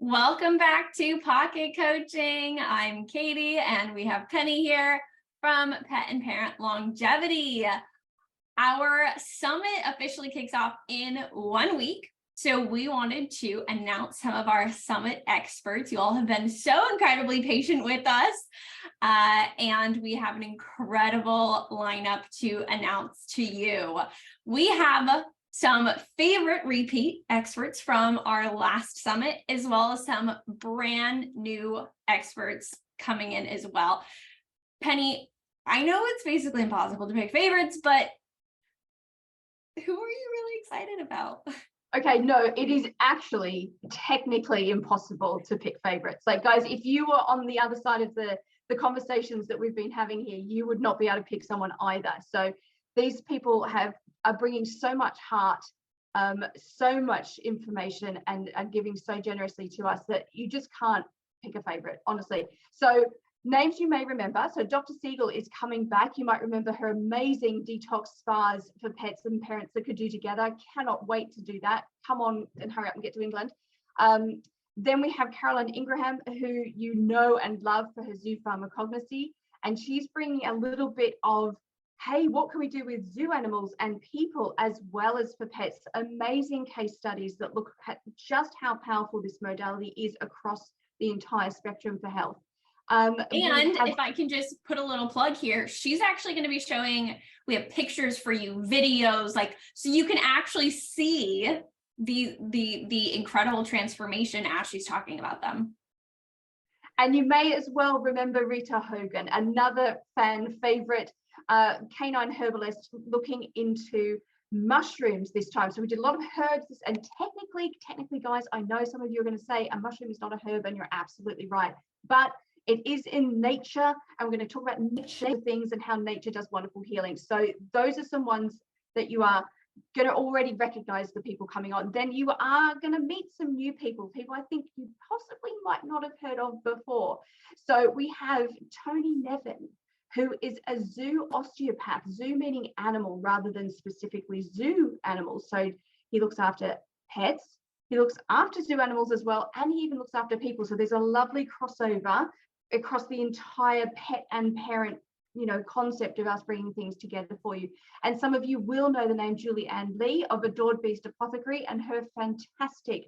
Welcome back to Pocket Coaching. I'm Katie and we have Penny here from Pet and Parent Longevity. Our summit officially kicks off in 1 week. So we wanted to announce some of our summit experts. You all have been so incredibly patient with us. And we have an incredible lineup to announce to you. We have some favorite repeat experts from our last summit, as well as some brand new experts coming in as well. Penny, I know it's basically impossible to pick favorites, but who are you really excited about? Okay, no, it is actually technically impossible to pick favorites. Like, guys, if you were on the other side of the conversations that we've been having here, you would not be able to pick someone either. So these people are bringing so much heart, so much information, and giving so generously to us that you just can't pick a favorite, honestly. So names you may remember. So Dr. Siegel is coming back. You might remember her amazing detox spas for pets and parents that could do together. Cannot wait to do that. Come on and hurry up and get to England. Then we have Carolyn Ingraham, who you know and love for her zoo pharmacognosy. And she's bringing a little bit of, hey, what can we do with zoo animals and people as well as for pets? Amazing case studies that look at just how powerful this modality is across the entire spectrum for health. And if I can just put a little plug here, she's actually going to be showing, we have pictures for you, videos, like, so you can actually see the incredible transformation as she's talking about them. And you may as well remember Rita Hogan, another fan favorite canine herbalist, looking into mushrooms this time. So we did a lot of herbs, and technically, guys, I know some of you are going to say a mushroom is not a herb, and you're absolutely right. But it is in nature, and we're going to talk about nature things and how nature does wonderful healing. So those are some ones that you are going to already recognize the people coming on. Then you are going to meet some new people I think you possibly might not have heard of before. So we have Tony Nevin, who is a zoo osteopath, zoo meaning animal rather than specifically zoo animals. So he looks after pets, he looks after zoo animals as well, and he even looks after people. So there's a lovely crossover across the entire pet and parent, concept of us bringing things together for you. And some of you will know the name Julie Ann Lee of Adored Beast Apothecary and her fantastic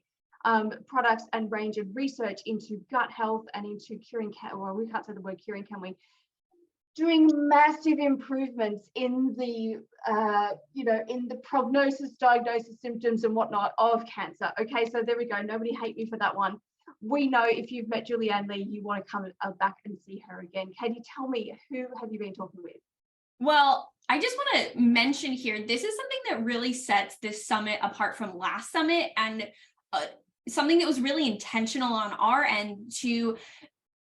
products and range of research into gut health and into curing, well, we can't say the word curing, can we? Doing massive improvements in the, in the prognosis, diagnosis, symptoms and whatnot of cancer. Okay, so there we go. Nobody hate me for that one. We know if you've met Julianne Lee, you want to come back and see her again. Katie, tell me, who have you been talking with? Well, I just want to mention here, this is something that really sets this summit apart from last summit, and something that was really intentional on our end to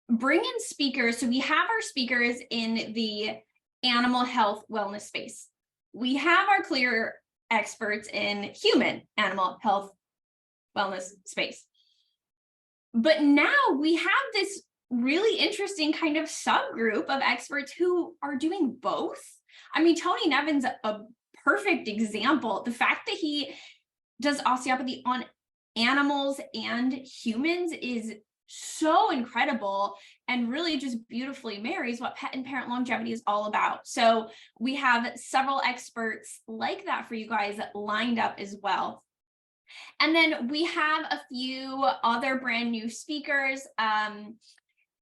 bring in speakers. So we have our speakers in the animal health wellness space. We have our clear experts in human animal health wellness space. But now we have this really interesting kind of subgroup of experts who are doing both. I mean, Tony Nevin's a perfect example. The fact that he does osteopathy on animals and humans is so incredible, and really just beautifully marries what pet and parent longevity is all about. So we have several experts like that for you guys lined up as well. And then we have a few other brand new speakers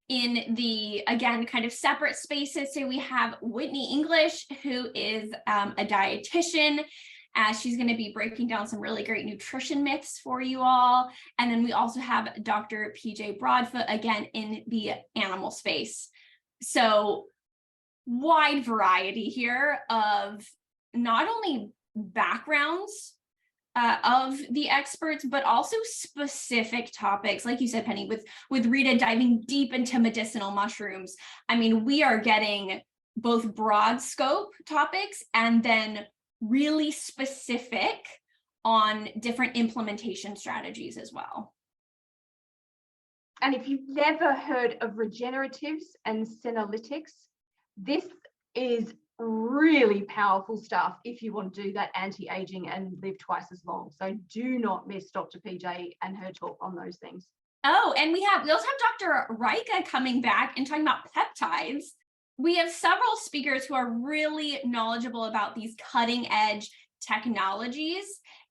in the, again, kind of separate spaces. So we have Whitney English, who is a dietitian. She's going to be breaking down some really great nutrition myths for you all. And then we also have Dr. PJ Broadfoot, again, in the animal space. So wide variety here of not only backgrounds of the experts, but also specific topics. Like you said, Penny, with Rita diving deep into medicinal mushrooms. I mean, we are getting both broad scope topics and then really specific on different implementation strategies as well. And if you've never heard of regeneratives and senolytics, this is really powerful stuff if you want to do that anti-aging and live twice as long. So do not miss Dr. PJ and her talk on those things. Oh, and we also have Dr. Rika coming back and talking about peptides. We have several speakers who are really knowledgeable about these cutting edge technologies.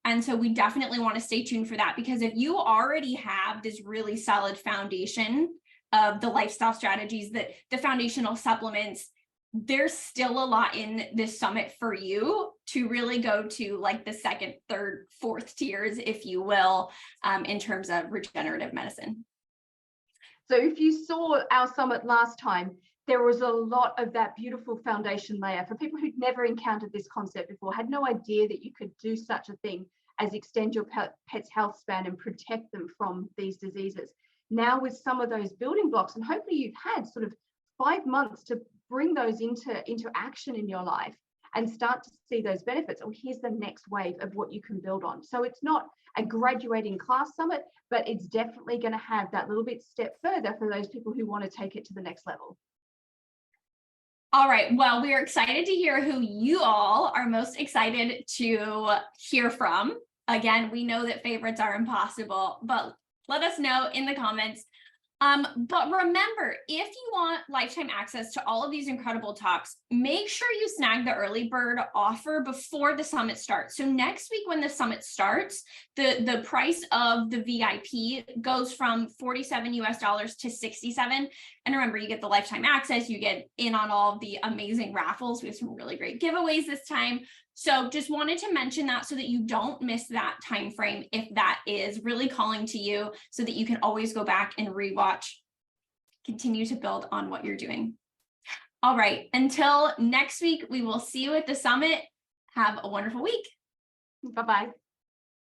And so we definitely want to stay tuned for that, because if you already have this really solid foundation of the lifestyle strategies, that the foundational supplements, there's still a lot in this summit for you to really go to like the second, third, fourth tiers, if you will, in terms of regenerative medicine. So if you saw our summit last time, there was a lot of that beautiful foundation layer for people who'd never encountered this concept before, had no idea that you could do such a thing as extend your pet's health span and protect them from these diseases. Now with some of those building blocks, and hopefully you've had sort of 5 months to bring those into action in your life and start to see those benefits. Oh, here's the next wave of what you can build on. So it's not a graduating class summit, but it's definitely going to have that little bit step further for those people who want to take it to the next level. All right, well, we are excited to hear who you all are most excited to hear from. Again, we know that favorites are impossible, but let us know in the comments. But remember, if you want lifetime access to all of these incredible talks, make sure you snag the early bird offer before the summit starts. So next week when the summit starts, the price of the VIP goes from $47 US to $67. And remember, you get the lifetime access, you get in on all of the amazing raffles. We have some really great giveaways this time. So just wanted to mention that so that you don't miss that time frame if that is really calling to you, so that you can always go back and rewatch, continue to build on what you're doing. All right, until next week, we will see you at the summit. Have a wonderful week. Bye-bye.